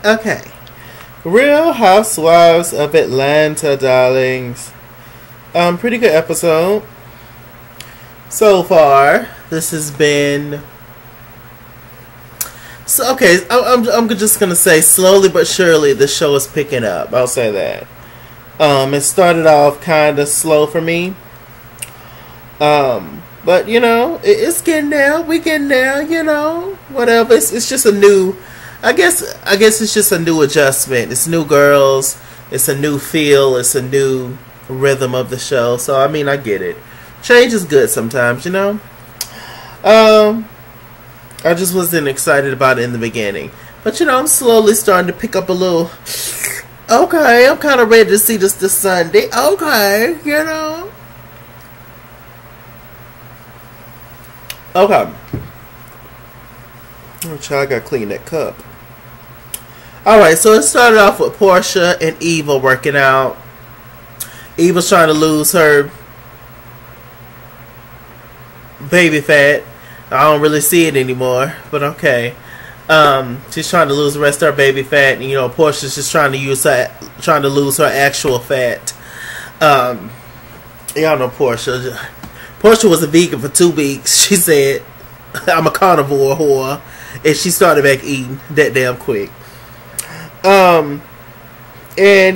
Okay. Real Housewives of Atlanta, darlings. Pretty good episode so far. This has been so okay. I'm just gonna say slowly but surely the show is picking up. I'll say that. It started off kind of slow for me. But you know, it's getting there. We getting there. You know, whatever. It's just a new. I guess it's just a new adjustment. It's new girls. It's a new feel. It's a new rhythm of the show. So I mean, I get it. Change is good sometimes, you know. I just wasn't excited about it in the beginning, but you know, I'm slowly starting to pick up a little. Okay, I'm kind of ready to see this Sunday. Okay, you know. Okay. Oh, child, I gotta clean that cup. Alright, so it started off with Portia and Eva working out. Eva's trying to lose her baby fat. I don't really see it anymore, but okay. She's trying to lose the rest of her baby fat, and you know, Portia's just trying to lose her actual fat. Y'all know Portia. Portia was a vegan for 2 weeks. She said, "I'm a carnivore whore," and she started back eating that damn quick. And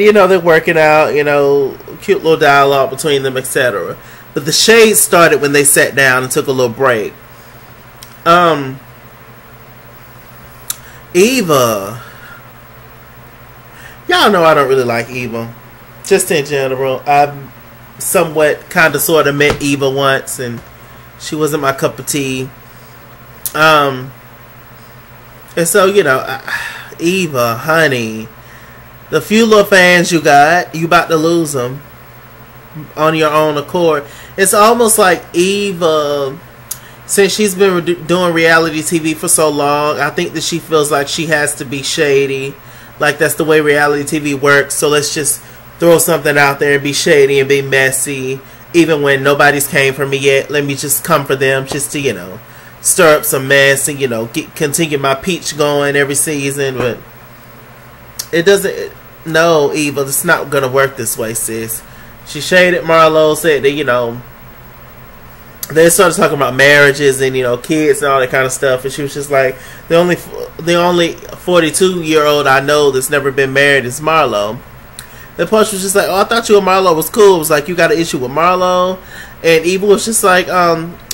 you know, they're working out, you know, cute little dialogue between them, etc. But the shade started when they sat down and took a little break. Eva. Y'all know I don't really like Eva. Just in general. I've somewhat kind of sort of met Eva once, and she wasn't my cup of tea. And so, you know, Eva, honey, the few little fans you got, you about to lose them on your own accord. It's almost like Eva, since she's been doing reality TV for so long, I think that she feels like she has to be shady. Like that's the way reality TV works. So let's just throw something out there and be shady and be messy. Even when nobody's came for me yet, let me just come for them just to, you know, stir up some mess and, you know, continue my peach going every season. But it doesn't. No, Eva, it's not gonna work this way, sis. She shaded Marlo, said that, you know, they started talking about marriages and, you know, kids and all that kind of stuff, and she was just like, the only 42-year-old I know that's never been married is Marlo. The Portia was just like, oh, I thought you and Marlo was cool. It was like, you got an issue with Marlo? And Eva was just like,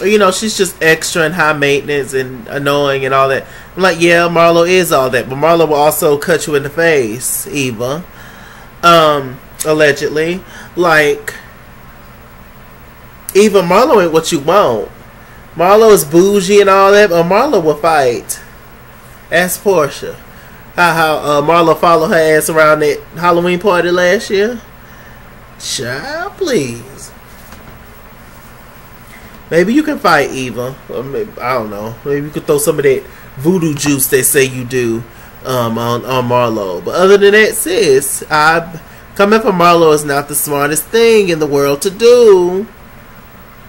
you know, she's just extra and high maintenance and annoying and all that. I'm like, yeah, Marlo is all that, but Marlo will also cut you in the face, Eva. Allegedly. Like, Eva, Marlo ain't what you want. Marlo is bougie and all that, but Marlo will fight. Ask Portia. How Marlo followed her ass around that Halloween party last year. Child, please. Maybe you can fight Eva. Or maybe, I don't know. Maybe you could throw some of that voodoo juice they say you do on Marlo. But other than that, sis, coming for Marlo is not the smartest thing in the world to do.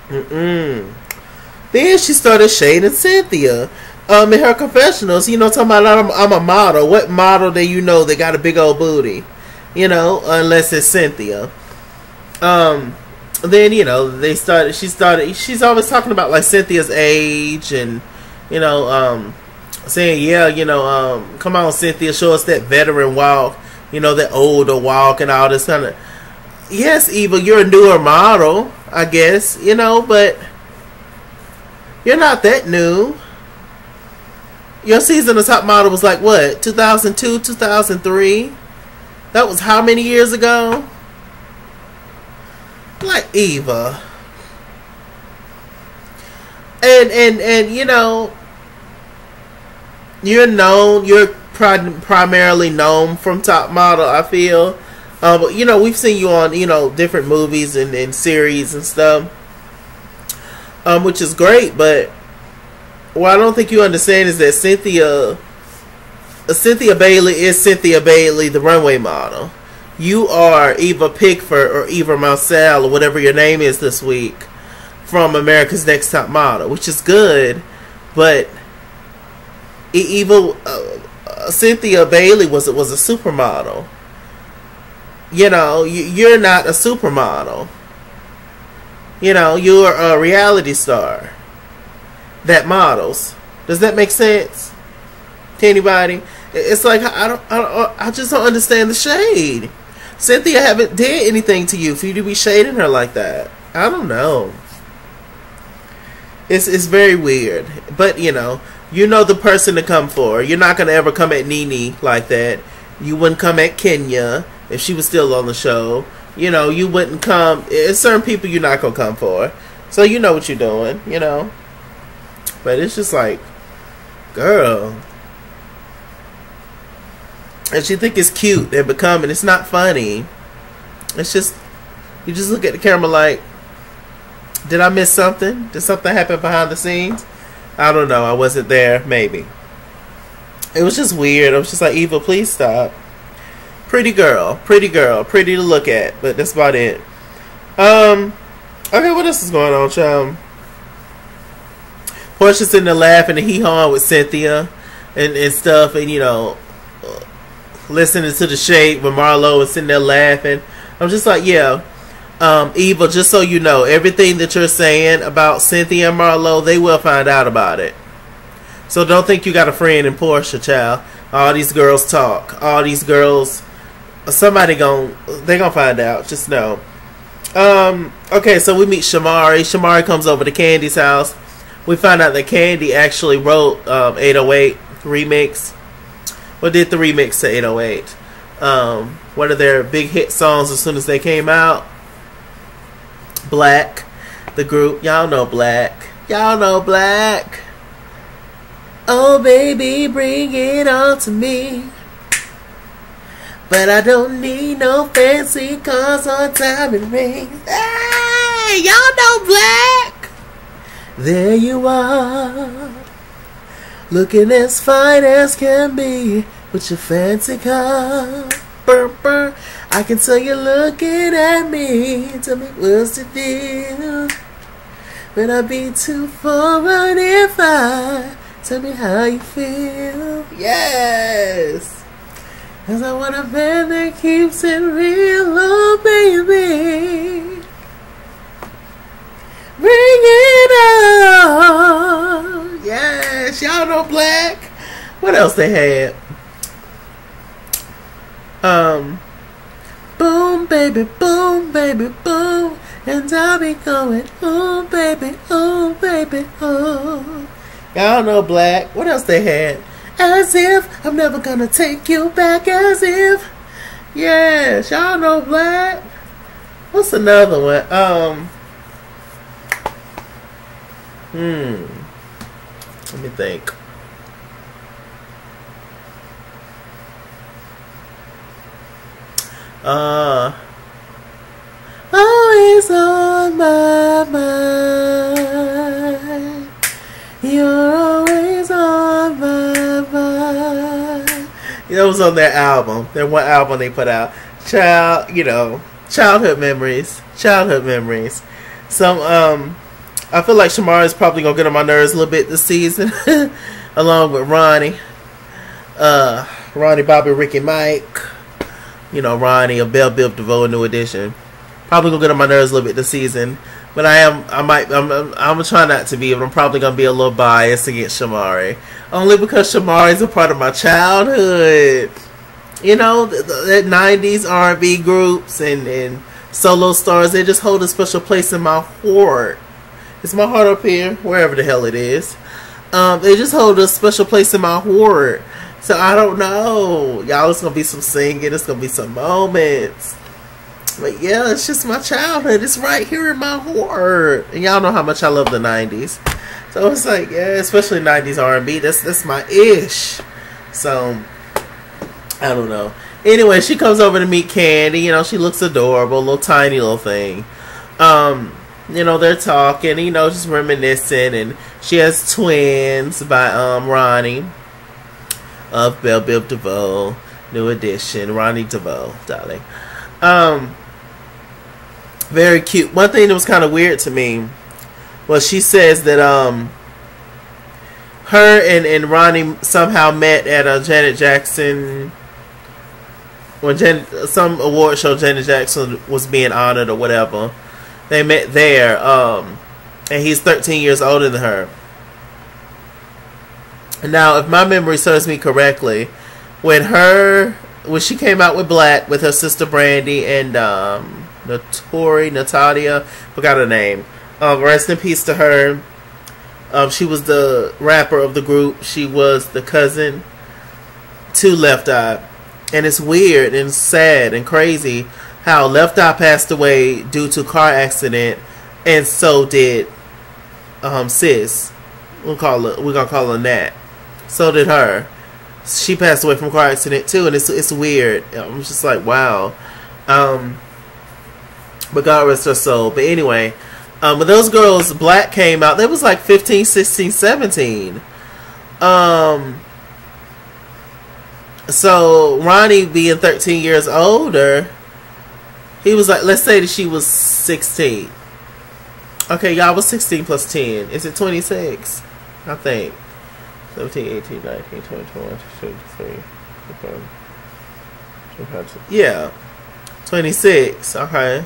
Then she started shading Cynthia. In her confessionals, you know, talking about I'm a model. What model do you know that got a big old booty? You know, unless it's Cynthia. Then, you know, she's always talking about like Cynthia's age and, you know, saying, yeah, you know, come on, Cynthia, show us that veteran walk, you know, that older walk and all this kind of. Yes, Eva, you're a newer model, I guess, you know, but you're not that new. Your season of Top Model was like, what, 2002, 2003? That was how many years ago? Like, Eva. And you know, you're primarily known from Top Model, I feel. But, you know, we've seen you on, you know, different movies and series and stuff. Which is great, but what I don't think you understand is that Cynthia Bailey is Cynthia Bailey, the runway model. You are Eva Pickford or Eva Marcel or whatever your name is this week from America's Next Top Model, which is good, but Eva, Cynthia Bailey was a supermodel. You know, you're not a supermodel. You know, you're a reality star that models. Does that make sense to anybody? It's like I just don't understand the shade. Cynthia haven't did anything to you for you to be shading her like that. I don't know. It's very weird. But you know the person to come for. You're not gonna ever come at Nene like that. You wouldn't come at Kenya if she was still on the show. You know, you wouldn't come. It's certain people you're not gonna come for. So you know what you're doing. You know. But it's just like, girl. And she think it's cute. They're becoming. It's not funny. It's just, you just look at the camera like, did I miss something? Did something happen behind the scenes? I don't know. I wasn't there. Maybe. It was just weird. I was just like, Eva, please stop. Pretty girl. Pretty girl. Pretty to look at. But that's about it. Okay, what else is going on, child? Portia's sitting there laughing and hee-hawing with Cynthia and stuff. And, you know, listening to the shade when Marlo is sitting there laughing. I'm just like, yeah. Eva, just so you know, everything that you're saying about Cynthia and Marlo, they will find out about it. So don't think you got a friend in Portia, child. All these girls talk. All these girls, they gonna find out. Just know. Okay, so we meet Shamari. Shamari comes over to Candy's house. We find out that Candy actually wrote 808 remix. Or did the remix to 808. One of their big hit songs as soon as they came out. Blaque, the group. Y'all know Blaque. Y'all know Blaque. Oh baby, bring it on to me. But I don't need no fancy cars or diamond rings. Hey, y'all know Blaque. There you are, looking as fine as can be with your fancy car. Burr, burr. I can tell you're looking at me. Tell me what's the deal. Would I be too forward if I tell me how you feel? Yes. 'Cause I want a man that keeps it real, oh baby. Bring it on. Yes, y'all know Blaque. What else they had? Boom, baby, boom, and I'll be going, oh, baby, oh, baby, oh. Y'all know Blaque. What else they had? As if I'm never gonna take you back, as if. Yes, y'all know Blaque. What's another one? Let me think. Always on my mind. You're always on my mind. It was on their album. Their one album they put out. Childhood memories. Childhood memories. Some, I feel like Shamari's probably gonna get on my nerves a little bit this season. Along with Ronnie. Ronnie, Bobby, Ricky, Mike. You know, Ronnie, a Belle Biv DeVoe New Edition. Probably gonna get on my nerves a little bit this season. But I'm gonna try not to be, but I'm probably gonna be a little biased against Shamari. Only because Shamari is a part of my childhood. You know, the 90s R&B groups and solo stars, they just hold a special place in my heart. Is my heart up here? Wherever the hell it is. They just hold a special place in my heart. So I don't know. Y'all, it's going to be some singing. It's going to be some moments. But yeah, it's just my childhood. It's right here in my heart. And y'all know how much I love the 90s. So it's like, yeah, especially 90s R&B. That's my ish. So, I don't know. Anyway, she comes over to meet Candy. You know, she looks adorable. Little tiny little thing. You know, they're talking. You know, just reminiscing. And she has twins by Ronnie. Of Belle Biv DeVoe, New Edition, Ronnie DeVoe, darling. Very cute. One thing that was kind of weird to me was she says that her and Ronnie somehow met at a Janet Jackson, when some award show Janet Jackson was being honored or whatever. They met there, and he's 13 years older than her. Now, if my memory serves me correctly, when she came out with Blaque with her sister Brandy and Natalia, forgot her name. Rest in peace to her. She was the rapper of the group. She was the cousin to Left Eye. And it's weird and sad and crazy how Left Eye passed away due to a car accident, and so did Sis. We're gonna call her Nat. So did her. She passed away from a car accident too, and it's weird. I'm just like, wow. But God rest her soul. But anyway, when those girls, Blaque came out, they was like 15, 16, 17. So Ronnie being 13 years older, he was like, let's say that she was 16. Okay, y'all, was 16 plus 10. Is it 26? I think. 17, 18, 19, 20, 21, 23, 24. Yeah. 26. Okay.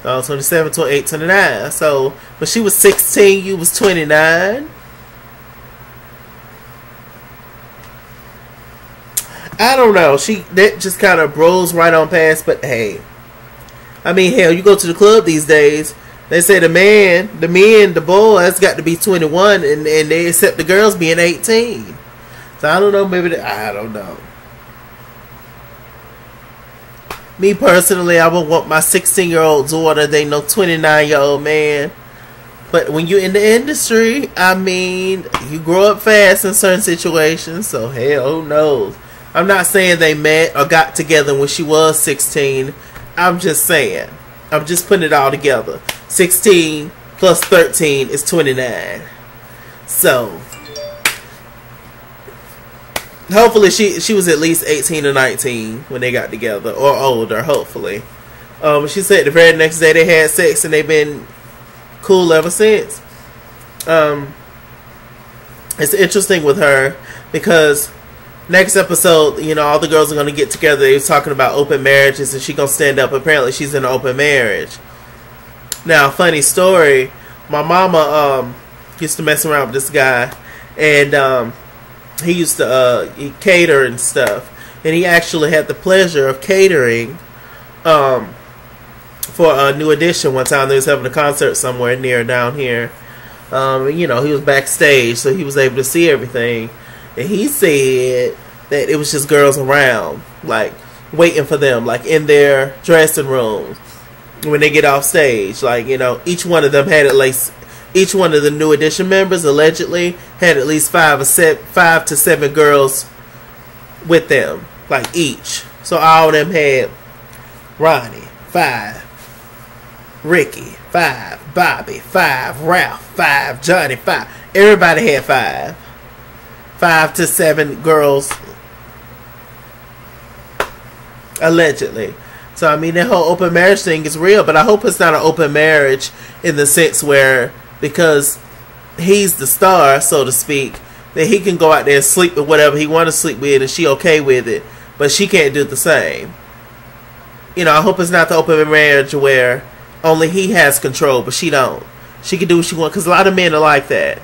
27, 28, 29. So, when she was 16, you was 29. I don't know. That just kind of rolls right on past, but hey. I mean, hell, you go to the club these days, they say the boys got to be 21, and they accept the girls being 18. So I don't know, I don't know. Me personally, I would want my 16-year-old daughter, they know 29-year-old man. But when you're in the industry, I mean, you grow up fast in certain situations, so hell, who knows? I'm not saying they met or got together when she was 16. I'm just saying. I'm just putting it all together. 16 plus 13 is 29. So, hopefully she was at least 18 or 19 when they got together, or older, hopefully. She said the very next day they had sex and they've been cool ever since. It's interesting with her because next episode, you know, all the girls are going to get together. They was talking about open marriages, and she going to stand up. Apparently, she's in an open marriage. Now, funny story. My mama used to mess around with this guy, and he used to cater and stuff. And he actually had the pleasure of catering for a New Edition one time. They was having a concert somewhere near down here. You know, he was backstage, so he was able to see everything. And he said that it was just girls around, like, waiting for them, like, in their dressing rooms when they get off stage. Like, you know, each one of them had at least, each one of the New Edition members, allegedly, had at least 5 to 7 girls with them, like, each. So all of them had Ronnie, 5, Ricky, 5, Bobby, 5, Ralph, 5, Johnny, 5. Everybody had 5 to 7 girls, allegedly. So, I mean, that whole open marriage thing is real, but I hope it's not an open marriage in the sense where, because he's the star, so to speak, that he can go out there and sleep with whatever he want to sleep with, and she okay with it, but she can't do the same. You know, I hope it's not the open marriage where only he has control, but she don't. She can do what she wants, because a lot of men are like that.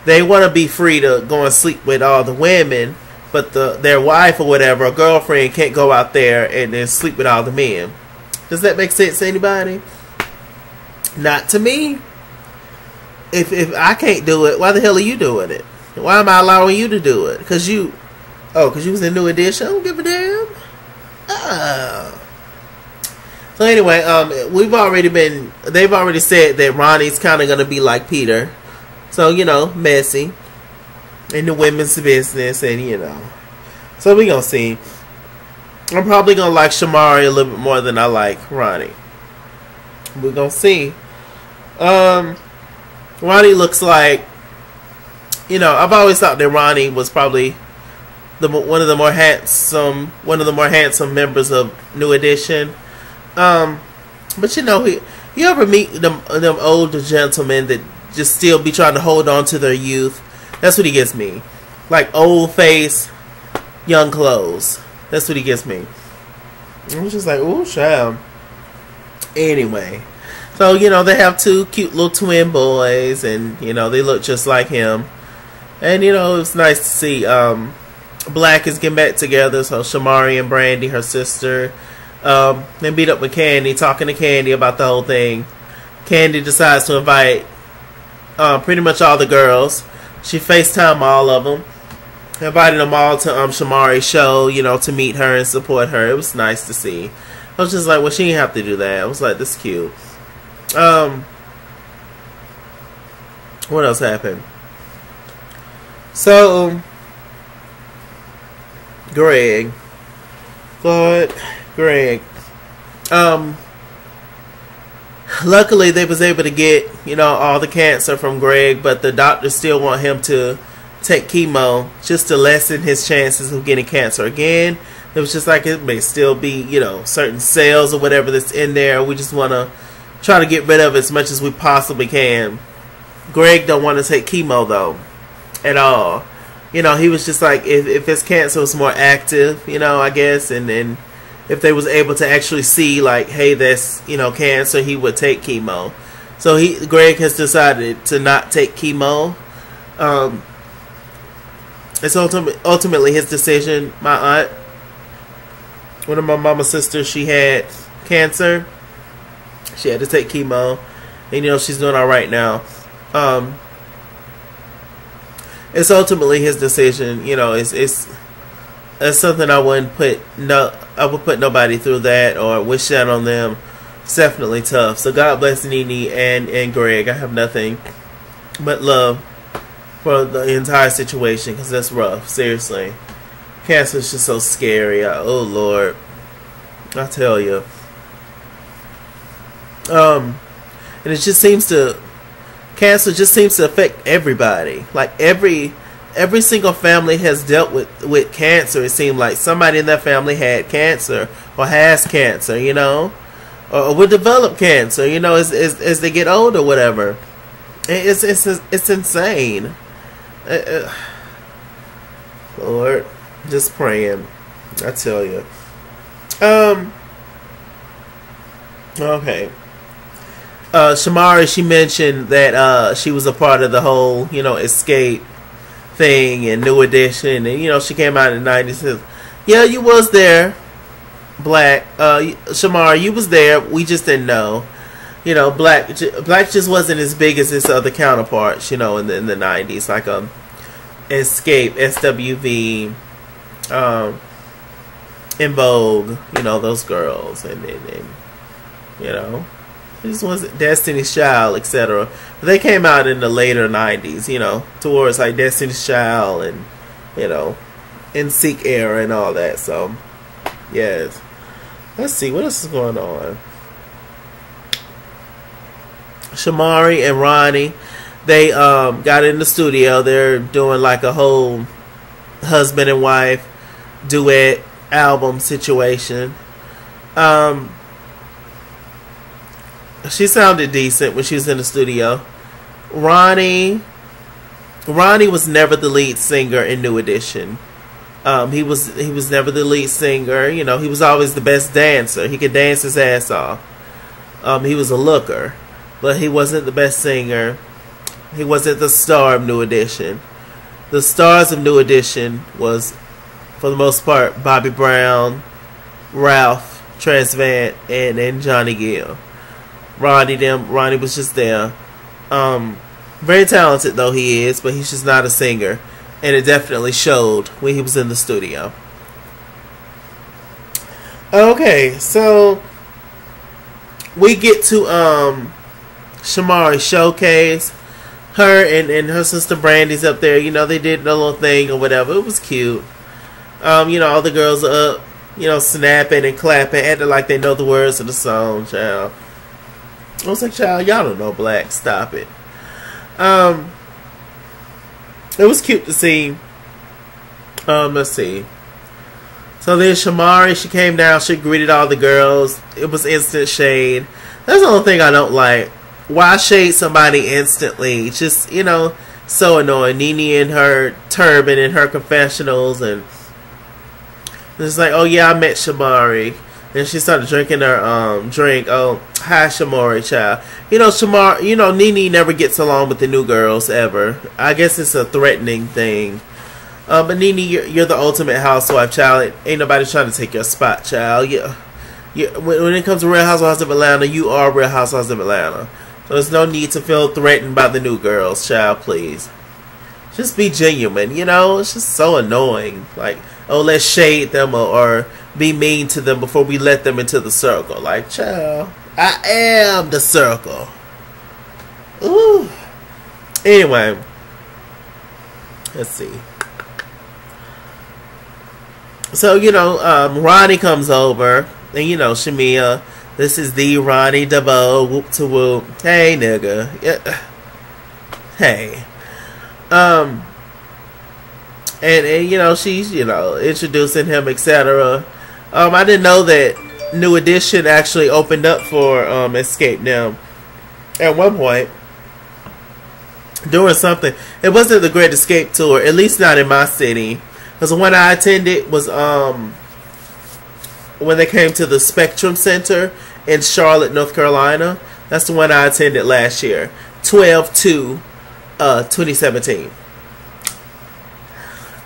They want to be free to go and sleep with all the women, but their wife or whatever, or girlfriend, can't go out there and then sleep with all the men. Does that make sense to anybody? Not to me. If I can't do it, why the hell are you doing it? Why am I allowing you to do it? Because you was in New Edition? I don't give a damn. Oh. So anyway, they've already said that Ronnie's kind of going to be like Peter. So, you know, messy in the women's business, and, you know. So, we're going to see. I'm probably going to like Shamari a little bit more than I like Ronnie. We're going to see. Ronnie looks like, you know, I've always thought that Ronnie was probably one of the more handsome members of New Edition. But, you know, you ever meet them older gentlemen that just still be trying to hold on to their youth? That's what he gives me. Like old face, young clothes. That's what he gives me. I was just like, ooh, child. Anyway. So, you know, they have 2 cute little twin boys. And, you know, they look just like him. And, you know, it was nice to see Blaque is getting back together. So, Shamari and Brandy, her sister, they beat up with Candy, talking to Candy about the whole thing. Candy decides to invite pretty much all the girls. She FaceTimed all of them. Invited them all to Shamari's show, you know, to meet her and support her. It was nice to see. I was just like, well, she didn't have to do that. I was like, this is cute. What else happened? So, Greg. Luckily, they was able to get, you know, all the cancer from Greg, but the doctors still want him to take chemo just to lessen his chances of getting cancer again. It was just like it may still be, you know, certain cells or whatever that's in there. We just want to try to get rid of it as much as we possibly can. Greg don't want to take chemo, though, at all. You know, he was just like, if his cancer was more active, you know, I guess, and if they was able to actually see, like, hey, that's, you know, cancer, he would take chemo. So Greg has decided to not take chemo. It's ultimately his decision. My aunt, one of my mama's sisters, she had cancer. She had to take chemo. And, you know, she's doing all right now. It's ultimately his decision. You know, it's something I wouldn't put nobody through that or wish that on them. It's definitely tough. So God bless Nene and Greg. I have nothing but love for the entire situation because that's rough. Seriously, cancer is just so scary. Oh Lord, I tell you. And it just seems to, cancer just seems to affect everybody. Like every single family has dealt with cancer. It seemed like somebody in their family had cancer or has cancer, you know, or would develop cancer, you know, as they get older, whatever. It's insane. Lord, just praying. I tell you. Okay. Shamari, she mentioned that she was a part of the whole, you know, escape thing and New Edition, and you know, she came out in the 90s. Says, yeah, you was there, Blaque. Shamari, you was there. We just didn't know. You know, Blaque just wasn't as big as his other counterparts. You know, in the 90s, like Escape, SWV, In Vogue. You know, those girls, and you know. It just wasn't Destiny's Child, etc. But they came out in the later 90s, you know, towards like Destiny's Child and, you know, NSYNC era and all that. So, yes. Let's see, what else is going on? Shamari and Ronnie, they got in the studio. They're doing like a whole husband and wife duet album situation. She sounded decent when she was in the studio. Ronnie was never the lead singer in New Edition. He was never the lead singer. You know, he was always the best dancer. He could dance his ass off. He was a looker, but he wasn't the best singer. He wasn't the star of New Edition. The stars of New Edition was, for the most part, Bobby Brown, Ralph Tresvant, and Johnny Gill. Ronnie was just there. Very talented though he is, but he's just not a singer, and it definitely showed when he was in the studio. Okay, so we get to Shamari's showcase. Her and her sister Brandy's up there. You know, they did a little thing or whatever. It was cute. You know, all the girls are up, you know, snapping and clapping, acting like they know the words of the song, child. I was like, child, y'all don't know Blaque. Stop it. It was cute to see. Let's see. So then Shamari, she came down. She greeted all the girls. It was instant shade. That's the only thing I don't like. Why shade somebody instantly? Just, you know, So annoying. Nene in her turban and her confessionals, and it's like, oh yeah, I met Shamari. And she started drinking her drink. Oh, hi Shamari, child. You know, Nene never gets along with the new girls ever. I guess it's a threatening thing. But Nene, you're the ultimate housewife, child. Ain't nobody trying to take your spot, child. Yeah. When it comes to Real Housewives of Atlanta, you are Real Housewives of Atlanta. So there's no need to feel threatened by the new girls, child, please. Just be genuine, you know? It's just so annoying. Like, oh, let's shade them or be mean to them before we let them into the circle. Like, child, I am the circle. Ooh. Anyway, let's see. So, you know, Ronnie comes over, and, you know, Shamia, this is the Ronnie DeVoe, whoop to whoop. Hey, nigga. Yeah. Hey. And you know, she's, you know, introducing him, etc. I didn't know that New Edition actually opened up for Escape Now at one point, doing something. It wasn't the Great Escape Tour, at least not in my city, because the one I attended was when they came to the Spectrum Center in Charlotte, North Carolina. That's the one I attended last year, 12/2/2017.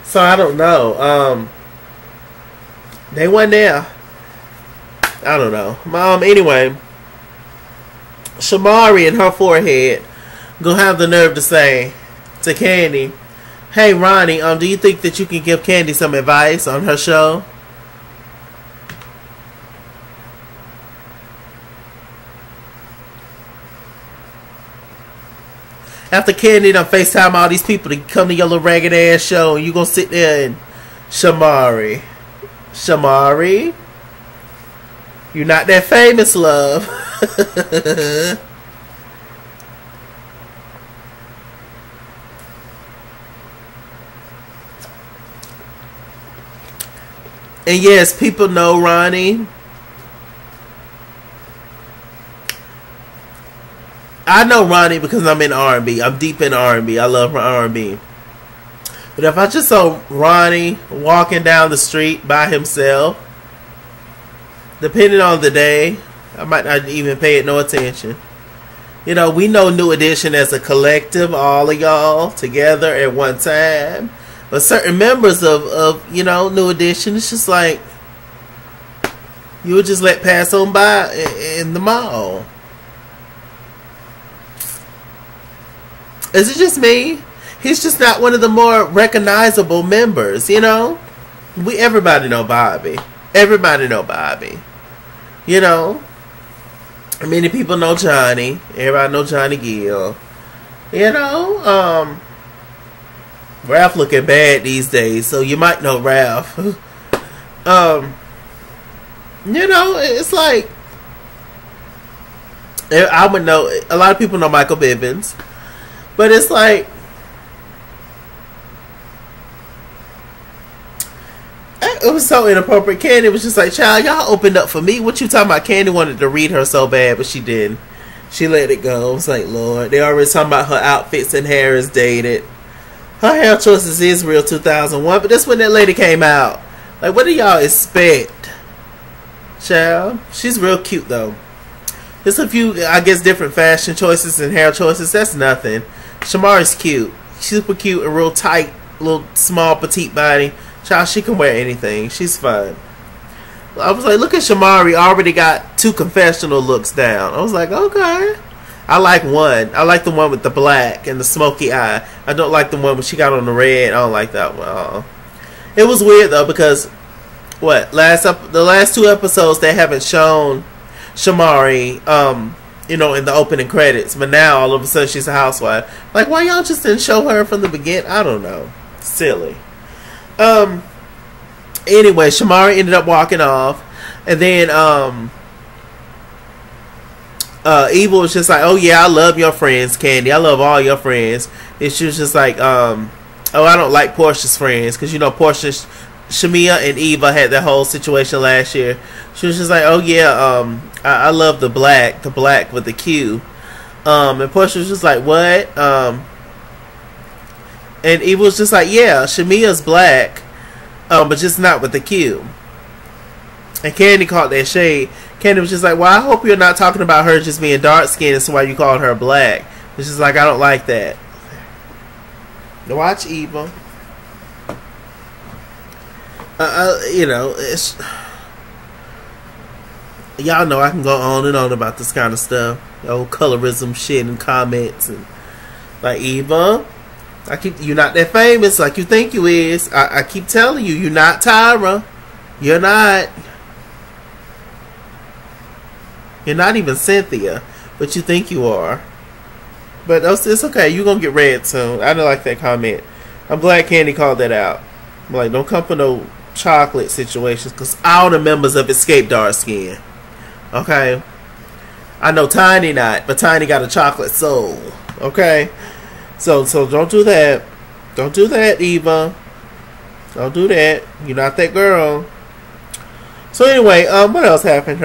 So I don't know. They went there. I don't know. Anyway, Shamari in her forehead gonna have the nerve to say to Candy, "Hey Ronnie, do you think that you can give Candy some advice on her show?" After Candy done FaceTime all these people to come to your little ragged ass show, and you gonna sit there and Shamari, you're not that famous, love. And yes, people know Ronnie. I know Ronnie because I'm in R&B. I'm deep in R&B. I love R&B. But if I just saw Ronnie walking down the street by himself, depending on the day, I might not even pay it no attention. You know, we know New Edition as a collective, all of y'all together at one time. But certain members of you know, New Edition, it's just like you would just let pass on by in the mall. Is it just me? He's just not one of the more recognizable members, you know? Everybody know Bobby. Everybody know Bobby. You know? Many people know Johnny. Everybody know Johnny Gill. You know? Ralph looking bad these days, so you might know Ralph. You know, it's like I would know, a lot of people know Michael Bivins. But it's like, it was so inappropriate. Candy was just like, child, y'all opened up for me. What you talking about? Candy wanted to read her so bad, but she didn't. She let it go. I was like, Lord, they already talking about her outfits and hair is dated. Her hair choices is real 2001, but that's when that lady came out. Like, what do y'all expect? Child, she's real cute though. There's a few, I guess, different fashion choices and hair choices. That's nothing. Shamari's cute. Super cute and real tight, little small petite body. Child, she can wear anything. She's fun. I was like, look at Shamari, already got 2 confessional looks down. I was like, okay. I like one. I like the one with the black and the smoky eye. I don't like the one when she got on the red. I don't like that one. It was weird though because the last 2 episodes they haven't shown Shamari, you know, in the opening credits, but now all of a sudden she's a housewife. Like, why y'all just didn't show her from the beginning? I don't know. Silly. Anyway, Shamari ended up walking off, and then Eva was just like, oh yeah, I love your friends, Candy. I love all your friends. And she was just like, oh, I don't like Portia's friends, because you know Portia, Shamia and Eva had that whole situation last year. She was just like, oh yeah, I love the black with the Q. And Portia was just like, what? And Eva was just like, yeah, Shamia's black, but just not with the Q. And Candy caught that shade. Candy was just like, well, I hope you're not talking about her just being dark skinned, and so why you called her black. It's just like, I don't like that. Watch Eva. You know, it's, y'all know I can go on and on about this kind of stuff. The old colorism shit and comments and like, Eva, you're not that famous like you think you is. I keep telling you, you're not Tyra. You're not. You're not even Cynthia, but you think you are. But it's okay. You're going to get read soon. I don't like that comment. I'm glad Candy called that out. I'm like, don't come for no chocolate situations, because all the members of Escape dark skin. Okay? I know Tiny not, but Tiny got a chocolate soul. Okay? So don't do that. Don't do that, Eva. Don't do that. You're not that girl. So anyway, what else happened?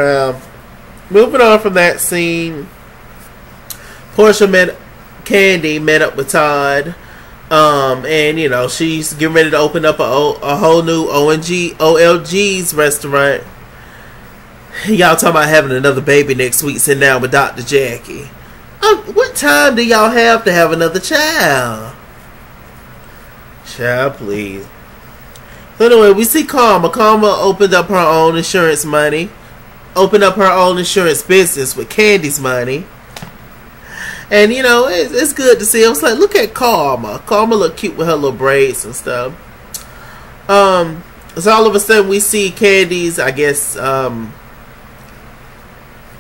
Moving on from that scene, Candy met up with Todd, and you know, she's getting ready to open up a whole new OLG's restaurant. Y'all talking about having another baby next week, sitting down with Dr. Jackie. What time do y'all have to have another child? Child, please. So anyway, we see Karma. Karma opened up her own insurance money. Opened up her own insurance business with Candy's money. And, you know, it's good to see. I was like, look at Karma. Karma look cute with her little braids and stuff. So all of a sudden we see Candy's, I guess, kind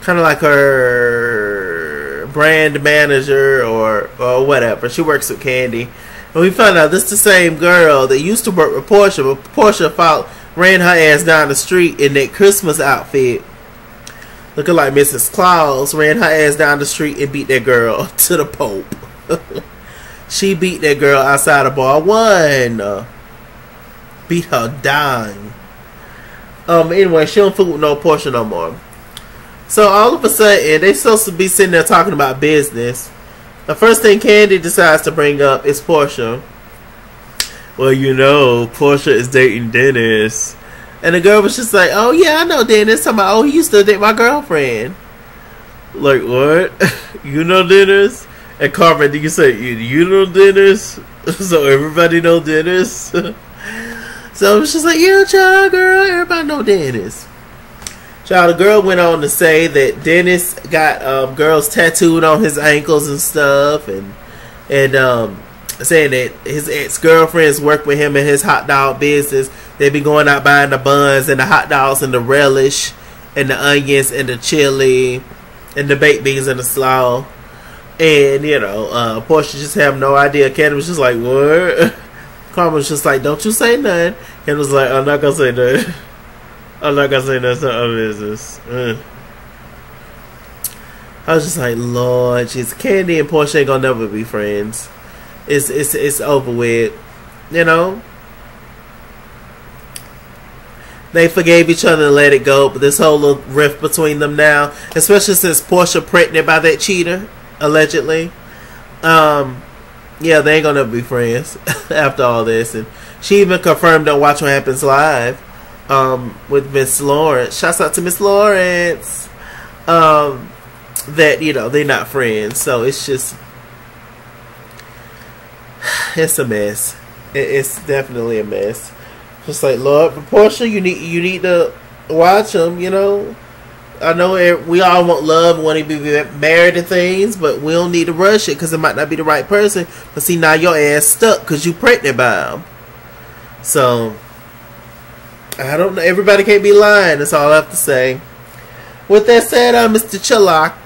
of like her brand manager or whatever. She works with Candy. And we found out this is the same girl that used to work with Portia, but Portia ran her ass down the street in that Christmas outfit, looking like Mrs. Claus. Ran her ass down the street and beat that girl to the Pope. She beat that girl outside of bar one. Beat her down. Anyway, she don't fool with no Portia no more. So all of a sudden, they supposed to be sitting there talking about business. The first thing Candy decides to bring up is Portia. Well, you know, Portia is dating Dennis. And the girl was just like, oh yeah, I know Dennis. Talking about, oh, he used to date my girlfriend. Like, what? You know Dennis? And Carmen, you say, you know Dennis? So everybody know Dennis? So it's just like, yeah, child, girl, everybody know Dennis. Child, the girl went on to say that Dennis got girls tattooed on his ankles and stuff, and saying that his ex-girlfriends work with him in his hot dog business. They be going out buying the buns and the hot dogs and the relish and the onions and the chili and the baked beans and the slaw. And, you know, Portia just have no idea. Candy was just like, what? Carmen was just like, don't you say nothing. Candy was like, I'm not going to say nothing. I'm not going to say nothing. It's not our business. I was just like, Lord, jeez. Candy and Portia ain't going to never be friends. It's over with. You know? They forgave each other and let it go. But this whole little rift between them now, especially since Portia pregnant by that cheater, allegedly. Yeah, they ain't gonna be friends after all this. And she even confirmed on Watch What Happens Live with Miss Lawrence. Shouts out to Miss Lawrence. That, you know, they're not friends. So it's just, it's a mess. It's definitely a mess. Just like, Lord, for Portia, you need to watch them, you know. I know we all want love and want to be married and things, but we don't need to rush it because it might not be the right person. But see, now your ass stuck because you pregnant by him. So, I don't know. Everybody can't be lying. That's all I have to say. With that said, I'm Mr. Chalaki.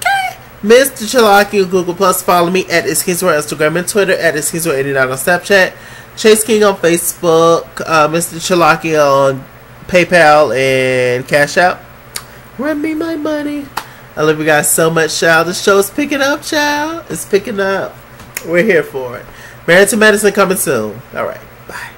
Mr. Chalaki on Google Plus. Follow me at ItsKingsWorld on Instagram and Twitter, at ItsKingsWorld89 on Snapchat. Chase King on Facebook. Mr. Chalaki on PayPal and Cash App. Run me my money. I love you guys so much, child. The show is picking up, child. It's picking up. We're here for it. Married to Medicine coming soon. All right. Bye.